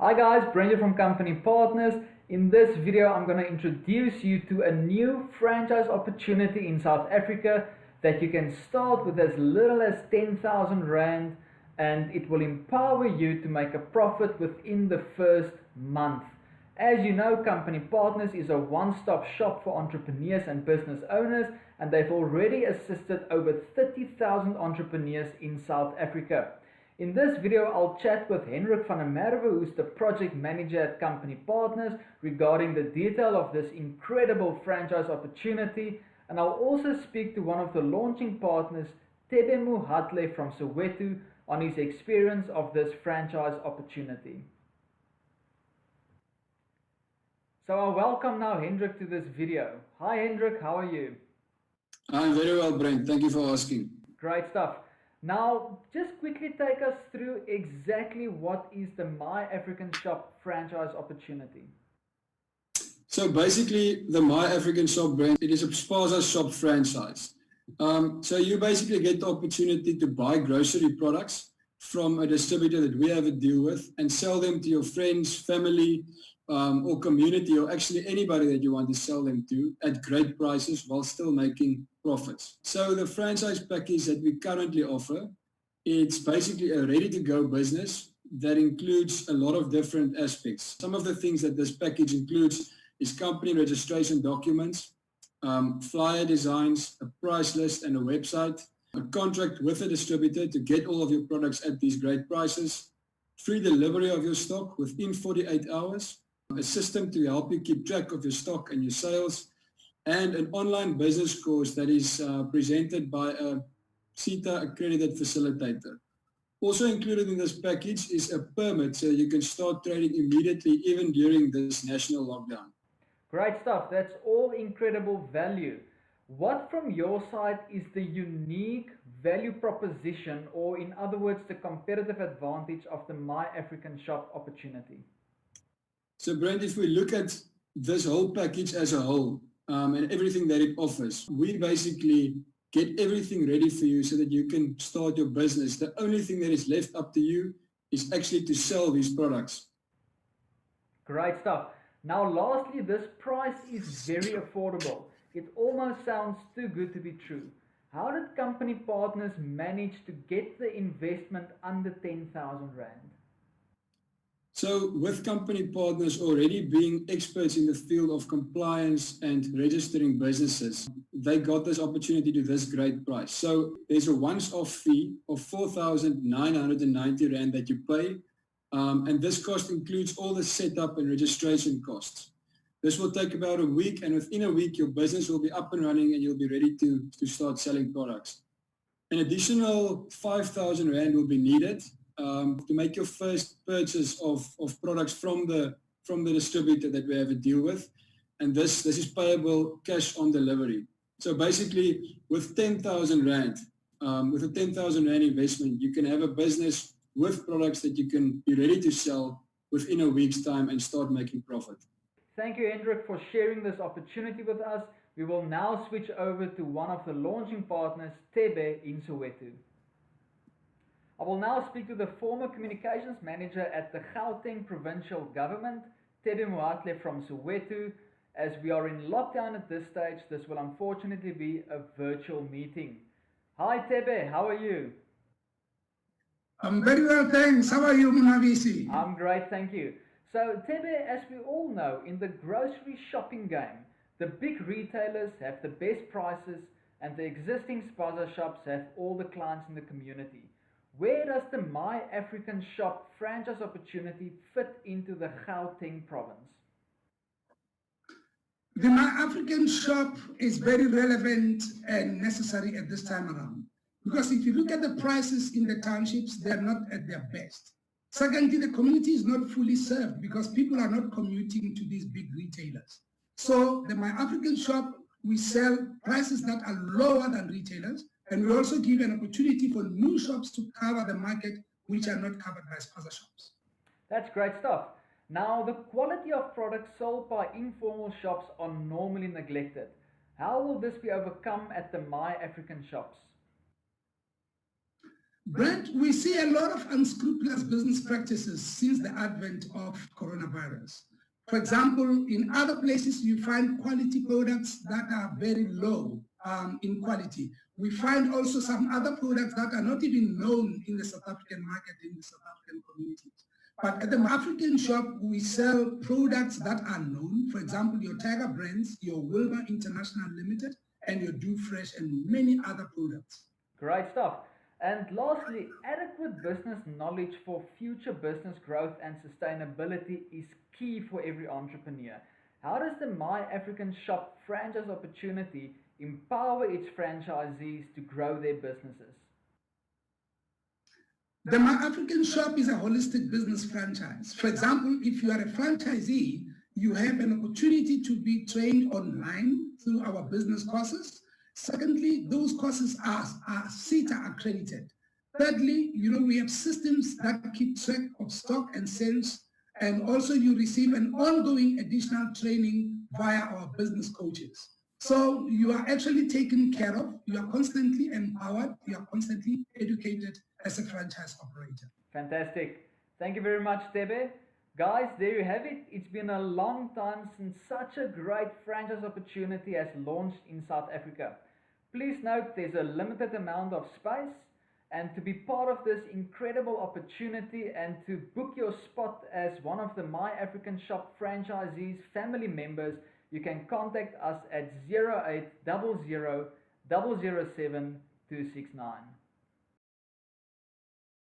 Hi guys, Brendan from Company Partners. In this video, I'm going to introduce you to a new franchise opportunity in South Africa that you can start with as little as 10,000 Rand, and it will empower you to make a profit within the first month. As you know, Company Partners is a one-stop shop for entrepreneurs and business owners, and they've already assisted over 30,000 entrepreneurs in South Africa. In this video, I'll chat with Hendrik van der Merwe, who's the project manager at Company Partners, regarding the detail of this incredible franchise opportunity, and I'll also speak to one of the launching partners, Tebe Muhatle from Soweto, on his experience of this franchise opportunity. So I welcome now Hendrik to this video. Hi Hendrik, how are you? I'm very well, Brent. Thank you for asking. Great stuff. Now, just quickly take us through exactly what is the My African Shop franchise opportunity. So basically, the My African Shop brand, it is a spaza shop franchise. So you basically get the opportunity to buy grocery products from a distributor that we have a deal with and sell them to your friends, family, or community, or actually anybody that you want to sell them to at great prices while still making profits. So the franchise package that we currently offer, it's basically a ready-to-go business that includes a lot of different aspects. Some of the things that this package includes is company registration documents, flyer designs, a price list and a website, a contract with a distributor to get all of your products at these great prices, free delivery of your stock within 48 hours, a system to help you keep track of your stock and your sales, and an online business course that is presented by a SETA accredited facilitator. Also included in this package is a permit so you can start trading immediately even during this national lockdown. Great stuff. That's all incredible value. What from your side is the unique value proposition, or in other words, the competitive advantage of the My African Shop opportunity? So Brent, if we look at this whole package as a whole, and everything that it offers, we basically get everything ready for you so that you can start your business. The only thing that is left up to you is actually to sell these products. Great stuff. Now lastly, this price is very affordable. It almost sounds too good to be true. How did Company Partners manage to get the investment under 10,000 Rand? So with Company Partners already being experts in the field of compliance and registering businesses, they got this opportunity to this great price. So there's a once-off fee of 4,990 Rand that you pay, and this cost includes all the setup and registration costs. This will take about a week, and within a week your business will be up and running and you'll be ready to start selling products. An additional 5,000 Rand will be needed to make your first purchase of products from the distributor that we have a deal with, and this is payable cash on delivery. So basically, with 10,000 Rand, with a 10,000 Rand investment, you can have a business with products that you can be ready to sell within a week's time and start making profit. Thank you, Hendrik, for sharing this opportunity with us. We will now switch over to one of the launching partners, Tebe in Soweto. I will now speak to the former communications manager at the Gauteng Provincial Government, Tebe Muhatle from Soweto. As we are in lockdown at this stage, this will unfortunately be a virtual meeting. Hi Tebe, how are you? I'm very well, thanks. How are you, Munavisi? I'm great, thank you. So Tebe, as we all know, in the grocery shopping game, the big retailers have the best prices and the existing spaza shops have all the clients in the community. Where does the My African Shop franchise opportunity fit into the Gauteng province? The My African Shop is very relevant and necessary at this time around. Because if you look at the prices in the townships, they are not at their best. Secondly, the community is not fully served because people are not commuting to these big retailers. So the My African Shop, we sell prices that are lower than retailers, and we also give an opportunity for new shops to cover the market which are not covered by spaza shops. That's great stuff. Now, the quality of products sold by informal shops are normally neglected. How will this be overcome at the My African Shops? Brent, we see a lot of unscrupulous business practices since the advent of coronavirus. For example, in other places, you find quality products that are very low in quality. We find also some other products that are not even known in the South African market, in the South African communities. But at the African shop, we sell products that are known. For example, your Tiger brands, your Wilma International Limited, and your Do Fresh, and many other products. Great stuff. And lastly, adequate business knowledge for future business growth and sustainability is key for every entrepreneur. How does the My African Shop franchise opportunity empower its franchisees to grow their businesses? The My African Shop is a holistic business franchise. For example, if you are a franchisee, you have an opportunity to be trained online through our business courses. Secondly, those courses are SETA accredited. Thirdly, we have systems that keep track of stock and sales, and also you receive an ongoing additional training via our business coaches. So you are actually taken care of, you are constantly empowered, you are constantly educated as a franchise operator. Fantastic. Thank you very much, Tebe. Guys, there you have it. It's been a long time since such a great franchise opportunity has launched in South Africa. Please note there's a limited amount of space, and to be part of this incredible opportunity and to book your spot as one of the My African Shop franchisees family members, you can contact us at 0800 007 269.